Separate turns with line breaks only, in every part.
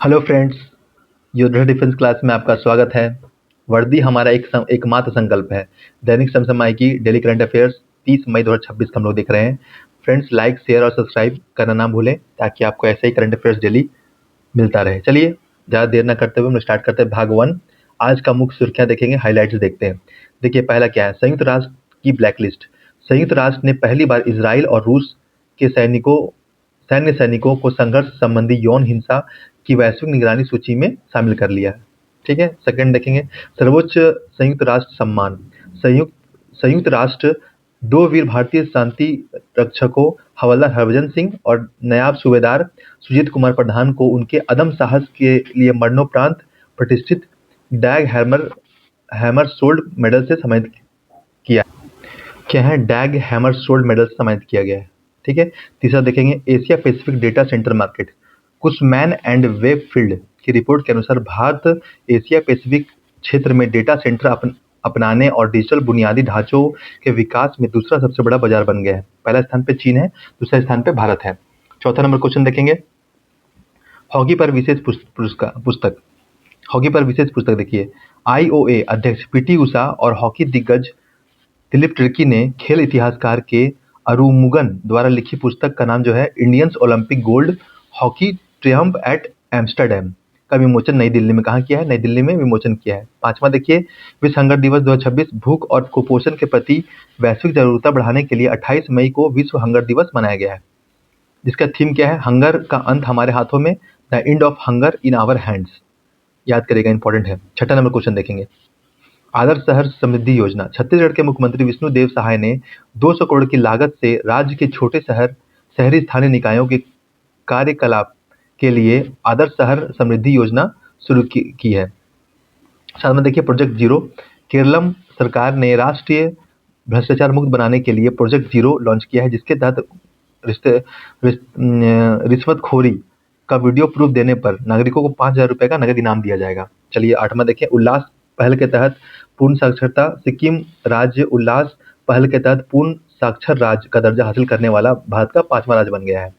Hello friends, योद्धा defence class में आपका स्वागत है। वर्दी हमारा एकमात्र संकल्प है। दैनिक समसामयिक की डेली करंट अफेयर्स 30 मई 2026 का हम लोग देख रहे हैं। फ्रेंड्स, लाइक शेयर और सब्सक्राइब करना ना भूलें ताकि आपको ऐसे ही करंट अफेयर्स डेली मिलता रहे। चलिए ज़्यादा देर ना करते हुए हम स्टार्ट करते हैं भाग 1। आज का मुख्य सुर्खियां देखेंगे, हाईलाइट्स देखते हैं। देखिए पहला क्या है, संयुक्त राष्ट्र की ब्लैकलिस्ट। संयुक्त राष्ट्र ने पहली बार इजराइल और रूस के सैन्य सैनिकों को संघर्ष संबंधी यौन हिंसा की वैश्विक निगरानी सूची में शामिल कर लिया है। ठीक है, सेकंड देखेंगे, सर्वोच्च संयुक्त राष्ट्र सम्मान। संयुक्त संयुक्त राष्ट्र दो वीर भारतीय शांति रक्षकों हवलदार हरभजन सिंह और नायब सूबेदार सुजीत कुमार प्रधान को उनके अदम्य साहस के लिए मरणोपरांत प्रतिष्ठित डैग हैमरशोल्ड मेडल से सम्मानित किया क्या है डैग हैमरशोल्ड मेडल से सम्मानित किया गया है। ठीक है, तीसरा देखेंगे, Asia Pacific data centre market. Cushman and Wakefield की रिपोर्ट के अनुसार भारत एशिया पैसिफिक क्षेत्र में डेटा सेंटर अपनाने और डिजिटल बुनियादी ढांचों के विकास में दूसरा सबसे बड़ा बाजार बन गया है। पहला स्थान पे चीन है, दूसरे स्थान पे भारत है। चौथा नंबर क्वेश्चन देखेंगे, हॉकी पर विशेष पुस्तक। हॉकी पर विशेष पुस्तक देखिए, आईओए अध्यक्ष पीटी उषा और हॉकी दिग्गज दिलीप तिर्की ने खेल इतिहासकार के अरुमुगन द्वारा लिखी पुस्तक का नाम जो है Indians Olympic gold hockey triumph at Amsterdam का विमोचन नई दिल्ली में कहाँ किया है, नई दिल्ली में विमोचन किया है। पांचवा देखिए, विश्व हंगर दिवस 2026 भूख और कुपोषण के प्रति वैश्विक जागरूकता बढ़ाने के लिए 28 मई को विश्व हंगर दिवस मनाया गया है, जिसका थीम क्या है, हंगर का अंत हमारे हाथों में, the end of hunger in our hands. याद करेगा, इंपॉर्टेंट है। छठा नंबर क्वेश्चन देखेंगे, आदर्श शहर समृद्धि योजना। छत्तीसगढ़ के मुख्यमंत्री विष्णुदेव साय ने 200 करोड़ की लागत से राज्य के छोटे शहरी स्थानीय निकायों के कार्यकलाप के लिए आदर्श शहर समृद्धि योजना शुरू की है। साथ में देखिए, प्रोजेक्ट जीरो। केरलम सरकार ने राष्ट्रीय भ्रष्टाचार मुक्त बनाने के लिए प्रोजेक्ट जीरो लॉन्च किया है, जिसके तहत रिश्वतखोरी का वीडियो प्रूफ देने पर नागरिकों को 5,000 रुपये का नगद इनाम दिया जाएगा। चलिए आठवां देखिए, उल्लास पहल के तहत पूर्ण साक्षरता। सिक्किम राज्य उल्लास पहल के तहत पूर्ण साक्षर राज्य का दर्जा हासिल करने वाला भारत का 5वां राज्य बन गया है।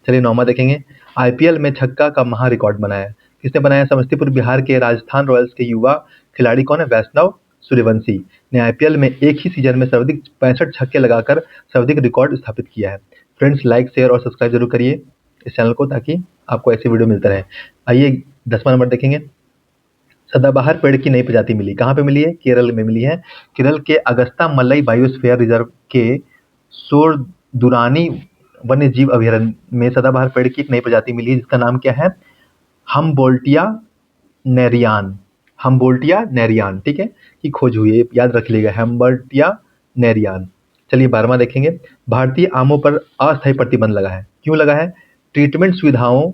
चलिए नौवां देखेंगे, आईपीएल में छक्का का महा रिकॉर्ड बनाया। किसने बनाया? समस्तीपुर बिहार के राजस्थान रॉयल्स के युवा खिलाड़ी कौन है? वैष्णव सूर्यवंशी ने आईपीएल में एक ही सीजन में सर्वाधिक 65 छक्के लगाकर सर्वाधिक रिकॉर्ड स्थापित किया है। फ्रेंड्स, लाइक शेयर और सब्सक्राइब जरूर करिए इस चैनल को ताकि आपको ऐसी वीडियो मिलता रहे। आइए 10वां नंबर देखेंगे, सदाबहार पेड़ की नई प्रजाति मिली। कहाँ पे मिली है? केरल में मिली है। केरल के अगस्ता मलई बायोस्फीयर रिजर्व के सोरदुरानी वन्य जीव अभयारण्य में सदाबहार पेड़ की एक नई प्रजाति मिली है, जिसका नाम क्या है? हम्बोल्टिया नेरियान। हम्बोल्टिया नेरियान, ठीक है, की खोज हुई है, याद रख लीजिएगा, हम्बोल्टिया नेरियान। चलिए 12वां देखेंगे, भारतीय आमों पर अस्थायी प्रतिबंध लगा है। क्यों लगा है? ट्रीटमेंट सुविधाओं,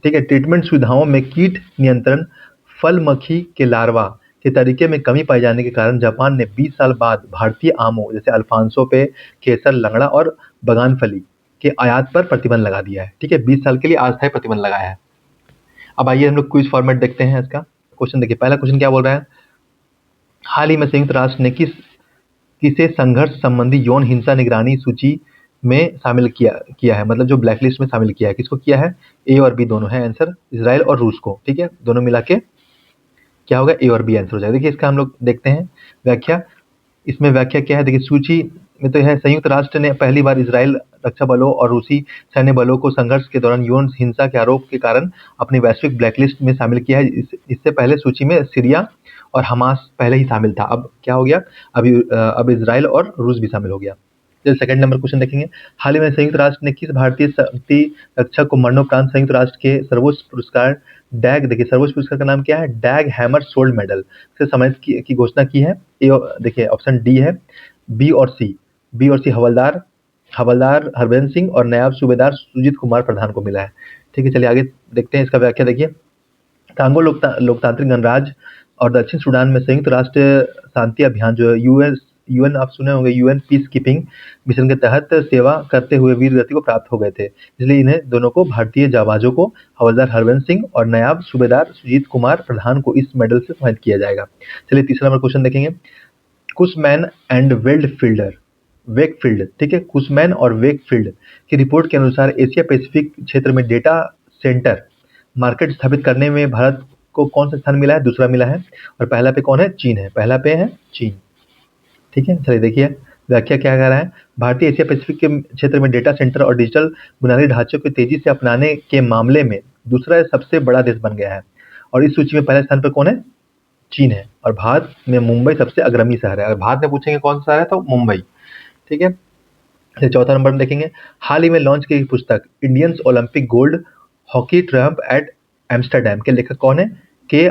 ठीक है, ट्रीटमेंट सुविधाओं में कीट नियंत्रण, फल मक्खी के लार्वा के तरीके में कमी पाए जाने के कारण जापान ने 20 साल बाद भारतीय आमों जैसे अल्फांसो पे, केसर, लंगड़ा और बगानफली के आयात पर प्रतिबंध लगा दिया है। ठीक है, 20 साल के लिए अस्थायी प्रतिबंध लगाया है। अब आइए हम लोग क्विज फॉर्मेट देखते हैं इसका। क्वेश्चन देखिए, पहला क्वेश्चन क्या बोल रहा है, हाल ही में संयुक्त राष्ट्र ने किसे संघर्ष संबंधी यौन हिंसा निगरानी सूची में शामिल किया है, मतलब जो ब्लैक लिस्ट में शामिल किया है, किसको किया है? ए और बी दोनों है आंसर, इजराइल और रूस को। ठीक है, दोनों मिला के क्या होगा? ए और बी आंसर हो जाएगा। देखिए इसका हम लोग देखते हैं व्याख्या। इसमें व्याख्या क्या है? देखिए सूची में तो है, संयुक्त राष्ट्र ने पहली बार इजराइल रक्षा बलों और रूसी सैन्य बलों को संघर्ष के दौरान यौन हिंसा के आरोप के कारण अपनी वैश्विक ब्लैकलिस्ट में शामिल किया है। इससे पहले सूची में सीरिया और हमास पहले ही शामिल था। अब क्या हो गया? अब इजराइल और रूस भी शामिल हो गया। चलिए सेकंड नंबर क्वेश्चन देखेंगे, हाल ही में संयुक्त राष्ट्र ने किस भारतीय शक्ति रक्षक को मरणोपरांत संयुक्त राष्ट्र के सर्वोच्च पुरस्कार डैग, देखिए सर्वोच्च पुरस्कार का नाम क्या है? डैग हैमरशोल्ड मेडल से सम्मानित की घोषणा की है? ए, देखिए ऑप्शन डी है। बी और सी हवलदार हवलदार हरभजन सिंह और नायब सूबेदार सुजीत कुमार प्रधान को मिला है। ठीक है, चलिए आगे देखते हैं इसका व्याख्या। देखिए, कांगो लोकतांत्रिक गणराज्य और दक्षिण सूडान में संयुक्त राष्ट्र शांति अभियान जो यूएन आप सुने होंगे, यूएन पीस कीपिंग मिशन के तहत सेवा करते हुए वीर गति को प्राप्त हो गए थे, इसलिए इन्हें दोनों को, भारतीय जाबाजों को, हवलदार हरवंश सिंह और नायब सूबेदार सुजीत कुमार प्रधान को इस मेडल से सम्मानित किया जाएगा। चलिए तीसरा नंबर क्वेश्चन देखेंगे, कुशमैन एंड वेकफील्ड, ठीक है, कुशमैन और वेकफील्ड की रिपोर्ट के अनुसार एशिया पैसिफिक क्षेत्र में डेटा सेंटर मार्केट स्थापित करने में भारत को कौन सा स्थान मिला है? दूसरा मिला है। और पहला पे कौन है? चीन है, पहला पे है चीन। ठीक है, चलिए देखिए व्याख्या क्या कह रहा है। भारतीय एशिया पैसिफिक के क्षेत्र में डेटा सेंटर और डिजिटल बुनियादी ढांचे को तेजी से अपनाने के मामले में दूसरा सबसे बड़ा देश बन गया है। और इस सूची में पहले स्थान पर कौन है? चीन है। और भारत में मुंबई सबसे अग्रणी शहर है। अगर भारत में पूछेंगे कौन सा शहर है तो मुंबई। ठीक है, फिर चौथा नंबर में देखेंगे, हाल ही में लॉन्च की गई पुस्तक Indians Olympic gold hockey triumph at Amsterdam के लेखक कौन है? के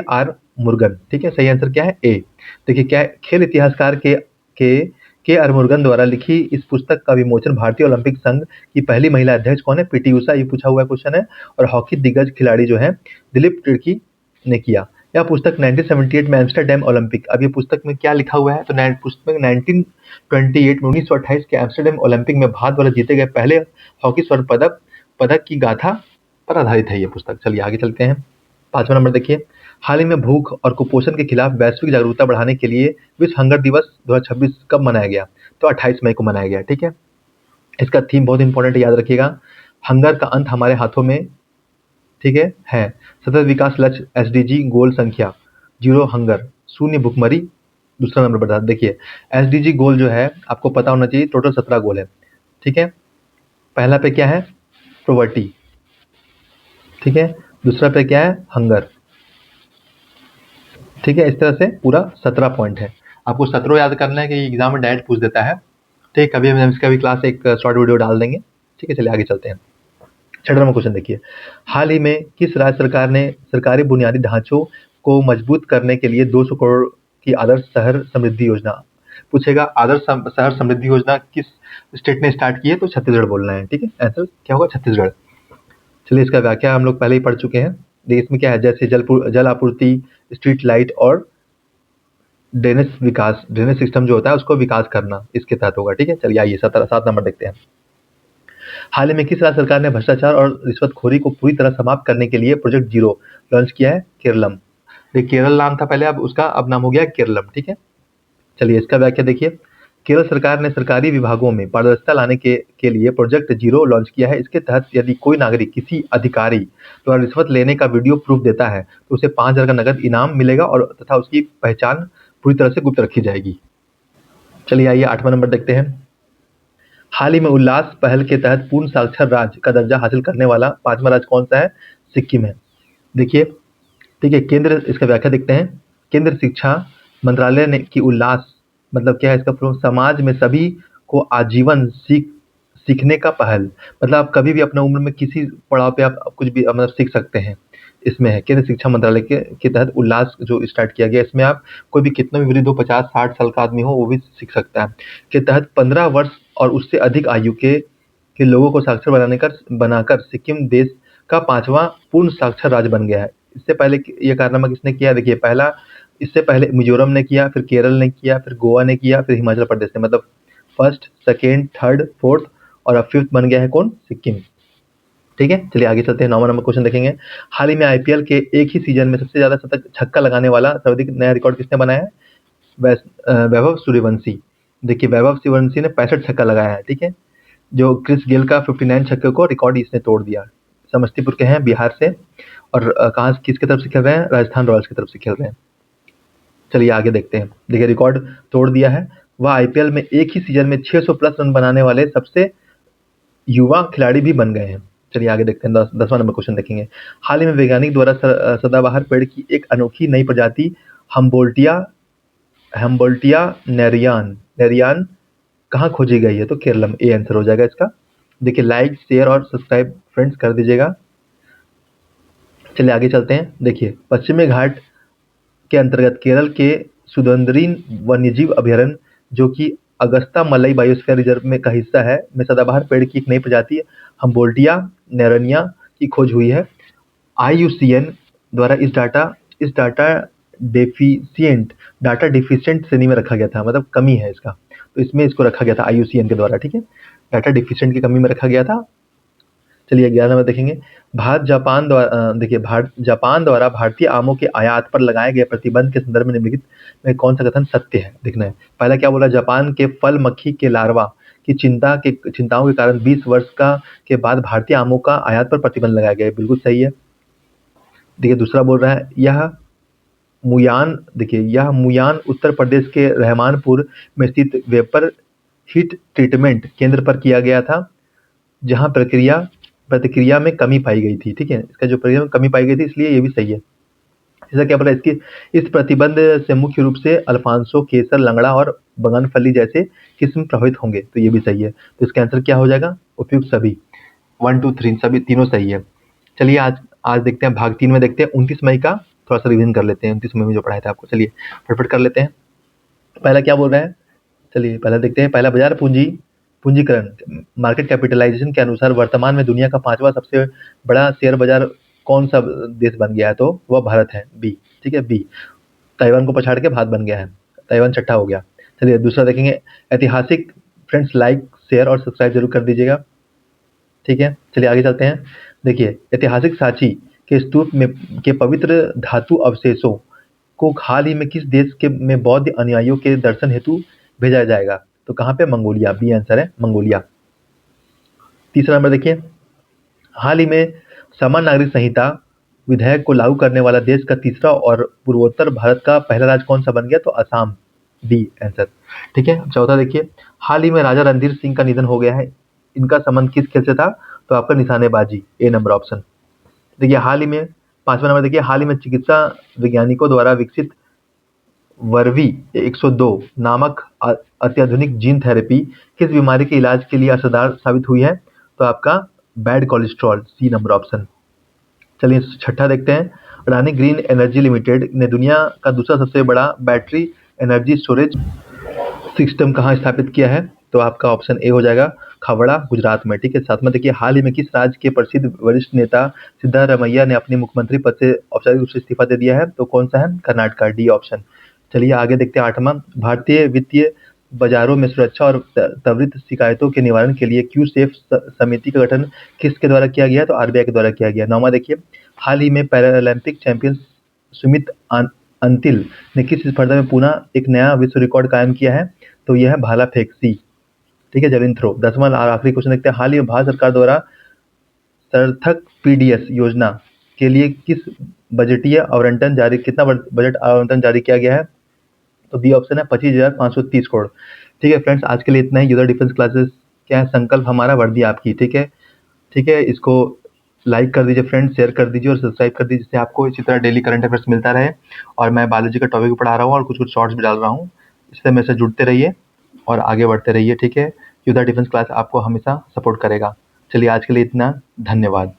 मुर्गन। ठीक है, सही आंसर क्या है? ए। देखिए क्या है? खेल इतिहासकार के मुर्गन द्वारा लिखी इस पुस्तक का विमोचन भारतीय ओलंपिक संघ की पहली महिला अध्यक्ष कौन है? पीटी उषा, ये पूछा हुआ क्वेश्चन है। और हॉकी दिग्गज खिलाड़ी जो है दिलीप तिर्की ने किया। यह पुस्तक 1978 में एम्स्टरडैम ओलंपिक, अब ये पुस्तक में क्या लिखा हुआ है तो पुस्तक में 1928 में 1928 के एम्स्टरडैम ओलंपिक में भारत द्वारा जीते गए पहले हॉकी स्वर्ण पदक की गाथा पर आधारित है ये पुस्तक। चलिए आगे चलते हैं। पांचवा नंबर देखिए, हाल ही में भूख और कुपोषण के खिलाफ वैश्विक जागरूकता बढ़ाने के लिए विश्व हंगर दिवस 2026 कब मनाया गया? तो 28 मई को मनाया गया। ठीक है, इसका थीम बहुत इंपॉर्टेंट, याद रखिएगा। हंगर का अंत हमारे हाथों में। ठीक है सतत विकास लक्ष्य एसडीजी गोल संख्या 0 हंगर, शून्य भुखमरी। दूसरा नंबर बता देखिए, एसडीजी गोल जो है आपको पता होना चाहिए, टोटल 17 गोल है। ठीक है, पहला पे क्या है? प्रोवर्टी। ठीक है, दूसरा पे क्या है? हंगर। ठीक है, इस तरह से पूरा 17 पॉइंट है। आपको 17 याद करना है कि एग्जाम में डायरेक्ट पूछ देता है। ठीक, कभी हम इसका भी क्लास एक शॉर्ट वीडियो डाल देंगे। ठीक है, चलिए आगे चलते हैं। 6 नंबर क्वेश्चन देखिए, हाल ही में किस राज्य सरकार ने सरकारी बुनियादी ढांचों को मजबूत करने के लिए 200 करोड़ की आदर्श शहर समृद्धि योजना पूछेगा? आदर्श शहर समृद्धि योजना किस स्टेट ने स्टार्ट की है? तो छत्तीसगढ़ बोलना है। ठीक है, आंसर क्या होगा? छत्तीसगढ़। चलिए इसका व्याख्या हम लोग पहले ही पढ़ चुके हैं। देखिए इसमें क्या है, जैसे जल आपूर्ति, स्ट्रीट लाइट और ड्रेनेज सिस्टम जो होता है उसको विकास करना इसके तहत होगा। ठीक है, चलिए आइए 7 नंबर देखते हैं। हाल ही में किस राज्य सरकार ने भ्रष्टाचार और रिश्वतखोरी को पूरी तरह समाप्त करने के लिए प्रोजेक्ट जीरो लॉन्च किया है? केरलम। देखिए केरल नाम था पहले, अब उसका अब नाम हो गया केरलम। ठीक है, चलिए इसका व्याख्या देखिए। केरल सरकार ने सरकारी विभागों में पारदर्शिता लाने के लिए प्रोजेक्ट जीरो लॉन्च किया है। इसके तहत यदि कोई नागरिक किसी अधिकारी द्वारा रिश्वत लेने का वीडियो प्रूफ देता है तो उसे 5,000 का नगद इनाम मिलेगा और तथा उसकी पहचान पूरी तरह से गुप्त रखी जाएगी। चलिए आइए 8वां नंबर देखते हैं। हाल ही में उल्लास पहल के तहत पूर्ण साक्षर राज्य का दर्जा हासिल करने वाला 5वां राज्य कौन सा है? सिक्किम है। देखिए ठीक है, केंद्र इसका व्याख्या देखते हैं। केंद्र शिक्षा मंत्रालय ने की उल्लास मतलब क्या है इसका पूर्ण समाज में सभी को आजीवन सीखने का पहल, मतलब आप कभी भी अपने उम्र में किसी पड़ाव पे आप कुछ भी मतलब सीख सकते हैं। इसमें है केंद्र शिक्षा मंत्रालय के तहत उल्लास जो स्टार्ट किया गया, इसमें आप कोई भी कितना भी वृद्ध हो, 50-60 साल का आदमी हो वो भी सीख सकता है। के तहत 15 वर्ष और उससे अधिक आयु के लोगों को साक्षर बनाकर सिक्किम देश का 5वां पूर्ण साक्षर राज्य बन गया है। इससे पहले ये कारनामा किसने किया? देखिए पहला इससे पहले मिजोरम ने किया, फिर केरल ने किया, फिर गोवा ने किया, फिर हिमाचल प्रदेश ने, मतलब फर्स्ट, सेकेंड, थर्ड, फोर्थ और अब फिफ्थ बन गया है कौन? सिक्किम। ठीक है, चलिए आगे चलते हैं। 9वां नंबर क्वेश्चन देखेंगे। हाल ही में आईपीएल के एक ही सीजन में सबसे ज्यादा शतक छक्का लगाने वाला सर्वाधिक नया रिकॉर्ड किसने बनाया है? वैभव सूर्यवंशी। देखिए वैभव सूर्यवंशी ने 65 छक्का लगाया है। ठीक है, जो क्रिस गेल का 59 छक्के को रिकॉर्ड इसने तोड़ दिया। समस्तीपुर के हैं, बिहार से, और कहाँ किसकी तरफ से खेल रहे हैं? राजस्थान रॉयल्स की तरफ से खेल रहे हैं। चलिए आगे देखते हैं। देखिए रिकॉर्ड तोड़ दिया है। वह आईपीएल में एक ही सीजन में 600 प्लस रन बनाने वाले सबसे युवा खिलाड़ी भी बन गए हैं। चलिए आगे देखते हैं। 10वां नंबर क्वेश्चन देखेंगे। हाल ही में वैज्ञानिक द्वारा सदाबहार पेड़ की एक अनोखी नई प्रजाति हम्बोल्टिया नेरियान कहाँ खोजी गई है? तो केरलम। ए आंसर हो जाएगा इसका। देखिए लाइक, शेयर और सब्सक्राइब फ्रेंड्स कर दीजिएगा। चलिए आगे चलते हैं। देखिए पश्चिमी घाट के अंतर्गत केरल के सुंदरबन वन्यजीव अभयारण्य जो कि अगस्ता मलई बायोस्फीयर रिजर्व में का हिस्सा है में सदाबहार पेड़ की एक नई प्रजाति हम्बोल्टिया नेरनिया की खोज हुई है। आईयूसीएन द्वारा इस डाटा डिफिशिएंट श्रेणी में रखा गया था, मतलब कमी है इसका, तो इसमें इसको रखा गया था आईयूसीएन के द्वारा। ठीक है, डाटा डिफिशिएंट की कमी में रखा गया था। चलिए 11 नंबर देखेंगे। जापान द्वारा भारतीय आमों के आयात पर लगाए गए प्रतिबंध के संदर्भ में निम्नलिखित में कौन सा कथन सत्य है? देखना है। पहला क्या बोला? जापान के फल मक्खी के लार्वा की चिंताओं के कारण 20 वर्ष के बाद भारतीय आमों का आयात पर प्रतिबंध लगाया गया है। बिल्कुल सही है। देखिए दूसरा बोल रहा है यह मुयान उत्तर प्रदेश के रहमानपुर में स्थित वेपर हीट ट्रीटमेंट केंद्र पर किया गया था, जहां प्रतिक्रिया में कमी पाई गई थी। ठीक है, इसका जो प्रतिक्रिया में कमी पाई गई थी, इसलिए ये भी सही है। जैसा क्या पता है, इसकी इस प्रतिबंध से मुख्य रूप से अल्फांसो, केसर, लंगड़ा और बगानफली जैसे किस्म प्रभावित होंगे, तो ये भी सही है। तो इसका आंसर क्या हो जाएगा? उपयुक्त सभी, 1 2 3 सभी तीनों सही है। चलिए आज आज देखते हैं, भाग 3 में देखते हैं 29 मई का थोड़ा सा रिवीजन कर लेते हैं। 29 मई में जो पढ़ाया था आपको, चलिए फटाफट कर लेते हैं। पहला क्या बोल रहा है, चलिए पहला देखते हैं। पहला, बाजार पूंजीकरण मार्केट कैपिटलाइजेशन के अनुसार वर्तमान में दुनिया का 5वां सबसे बड़ा शेयर बाजार कौन सा देश बन गया है? तो वह भारत है, बी। ठीक है, बी। ताइवान को पछाड़ के भारत बन गया है, ताइवान छठा हो गया। चलिए दूसरा देखेंगे, ऐतिहासिक। फ्रेंड्स लाइक शेयर और सब्सक्राइब जरूर कर दीजिएगा। ठीक है, चलिए आगे चलते हैं। देखिए, ऐतिहासिक सांची के स्तूप में के पवित्र धातु अवशेषों को हाल ही में किस देश के में बौद्ध अनुयायियों के दर्शन हेतु भेजा जाएगा? तो कहाँ पे? मंगोलिया, बी आंसर है, मंगोलिया। तीसरा नंबर देखिए, हाल ही में समान नागरिक संहिता विधेयक को लागू करने वाला देश का तीसरा और पूर्वोत्तर भारत का पहला राज्य कौन सा बन गया? तो असम, डी आंसर। ठीक है, चौथा देखिए, हाल ही में राजा रणधीर सिंह का निधन हो गया है, इनका संबंध किस खेल से था? तो आपका निशानेबाजी, ए नंबर ऑप्शन। देखिए हाल ही में, पांचवा नंबर देखिए, हाल ही में चिकित्सा वैज्ञानिकों द्वारा विकसित वर्वी 102 नामक अत्याधुनिक जीन थेरेपी किस बीमारी के इलाज के लिए असरदार साबित हुई है? तो आपका bad cholesterol, C number option. चलिए छठा देखते हैं, अडानी ग्रीन एनर्जी लिमिटेड ने दुनिया का दूसरा सबसे बड़ा बैटरी एनर्जी स्टोरेज सिस्टम कहाँ स्थापित किया है? तो आपका ऑप्शन ए हो जाएगा, खावड़ा, गुजरात में। ठीक है, सातवां देखिए, हाल ही में किस राज्य के प्रसिद्ध वरिष्ठ नेता सिद्धारमैया ने अपने मुख्यमंत्री पद से औपचारिक रूप से इस्तीफा दे दिया है? तो कौन सा है? Karnataka, D option. चलिए आगे देखते हैं, आठवां, भारतीय वित्तीय बाजारों में सुरक्षा और त्वरित शिकायतों के निवारण के लिए क्यू सेफ समिति का गठन किसके द्वारा किया गया? तो आरबीआई के द्वारा किया गया। नौवां देखिए, हाल ही में पैरालंपिक चैंपियन सुमित अंतिल ने किस स्पर्धा में पुनः एक नया विश्व रिकॉर्ड कायम किया है? तो यह है भाला फेंक, सी। ठीक है, जेवलिन थ्रो। 10वां और आखिरी क्वेश्चन देखते हैं, हाल ही में भारत सरकार द्वारा सार्थक पीडीएस योजना के लिए कितना बजट आवंटन जारी किया गया है? तो बी ऑप्शन है, 25,530 करोड़। ठीक है फ्रेंड्स, आज के लिए इतना ही। यूजर डिफेंस क्लासेस क्या है? संकल्प हमारा, वर्दी आपकी। ठीक है, ठीक है, इसको लाइक कर दीजिए फ्रेंड्स, शेयर कर दीजिए और सब्सक्राइब कर दीजिए, जिससे आपको इसी तरह डेली करंट अफेयर्स मिलता रहे। और मैं बायोलॉजी का टॉपिक भी पढ़ा रहा हूँ और कुछ कुछ शॉर्ट्स भी डाल रहा हूँ, इससे मेरे से जुड़ते रहिए और आगे बढ़ते रहिए। ठीक है, यूजर डिफेंस क्लास आपको हमेशा सपोर्ट करेगा। चलिए आज के लिए इतना, धन्यवाद।